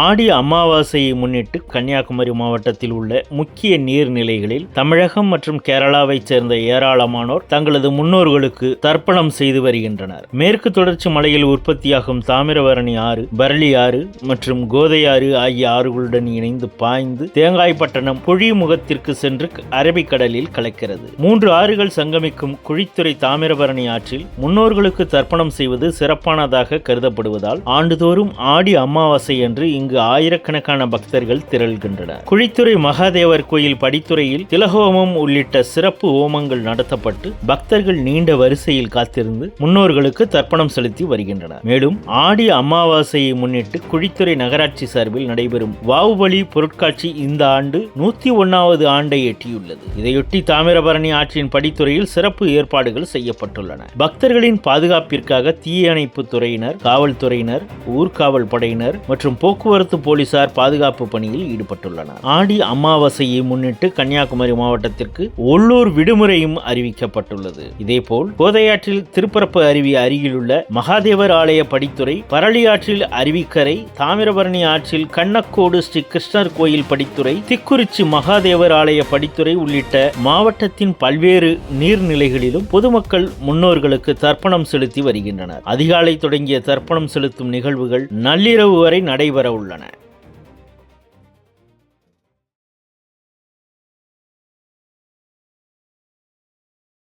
ஆடி அமாவாசையை முன்னிட்டு கன்னியாகுமரி மாவட்டத்தில் உள்ள முக்கிய நீர்நிலைகளில் தமிழகம் மற்றும் கேரளாவைச் சேர்ந்த ஏராளமானோர் தங்களது முன்னோர்களுக்கு தர்ப்பணம் செய்து வருகின்றனர். மேற்கு தொடர்ச்சி மலையில் உற்பத்தியாகும் தாமிரபரணி ஆறு, பரளி ஆறு மற்றும் கோதை ஆறு ஆகிய ஆறுகளுடன் இணைந்து பாய்ந்து தேங்காய்பட்டணம் புழிமுகத்திற்கு சென்று அரபிக்கடலில் கலக்கிறது. 3 ஆறுகள் சங்கமிக்கும் குழித்துறை தாமிரபரணி ஆற்றில் முன்னோர்களுக்கு தர்ப்பணம் செய்வது சிறப்பானதாக கருதப்படுவதால் ஆண்டுதோறும் ஆடி அமாவாசை என்று இங்கு ஆயிரக்கணக்கான பக்தர்கள் திரள்கின்றனர். குழித்துறை மகாதேவர் கோயில் படித்துறையில் திலகோமம் உள்ளிட்ட சிறப்பு ஹோமங்கள் நடத்தப்பட்டு பக்தர்கள் நீண்ட வரிசையில் காத்திருந்து முன்னோர்களுக்கு தர்ப்பணம் செலுத்தி வருகின்றனர். மேலும் ஆடி அமாவாசையை முன்னிட்டு குழித்துறை நகராட்சி சார்பில் நடைபெறும் வாவுபலி பொருட்காட்சி இந்த ஆண்டு 101வது ஆண்டை எட்டியுள்ளது. இதையொட்டி தாமிரபரணி ஆற்றின் படித்துறையில் சிறப்பு ஏற்பாடுகள் செய்யப்பட்டுள்ளன. பக்தர்களின் பாதுகாப்பிற்காக தீயணைப்பு துறையினர், காவல்துறையினர், ஊர்காவல் படையினர் மற்றும் போக்குவரத்து போலீசார் பாதுகாப்பு பணியில் ஈடுபட்டுள்ளனர். ஆடி அமாவாசையை முன்னிட்டு கன்னியாகுமரி மாவட்டத்திற்கு உள்ளூர் விடுமுறையும் அறிவிக்கப்பட்டுள்ளது. இதேபோல் கோதையாற்றில் திருப்பரப்பு அருவி அருகிலுள்ள மகாதேவர் ஆலய படித்துறை, பரளி ஆற்றில் அருவிக்கரை, தாமிரபரணி ஆற்றில் கண்ணக்கோடு ஸ்ரீ கிருஷ்ணர் கோயில் படித்துறை, திக்குறிச்சி மகாதேவர் ஆலய படித்துறை உள்ளிட்ட மாவட்டத்தின் பல்வேறு நீர்நிலைகளிலும் பொதுமக்கள் முன்னோர்களுக்கு தர்ப்பணம் செலுத்தி வருகின்றனர். அதிகாலை தொடங்கிய தர்ப்பணம் செலுத்தும் நிகழ்வுகள் நள்ளிரவு வரை நடைபெற உள்ளன.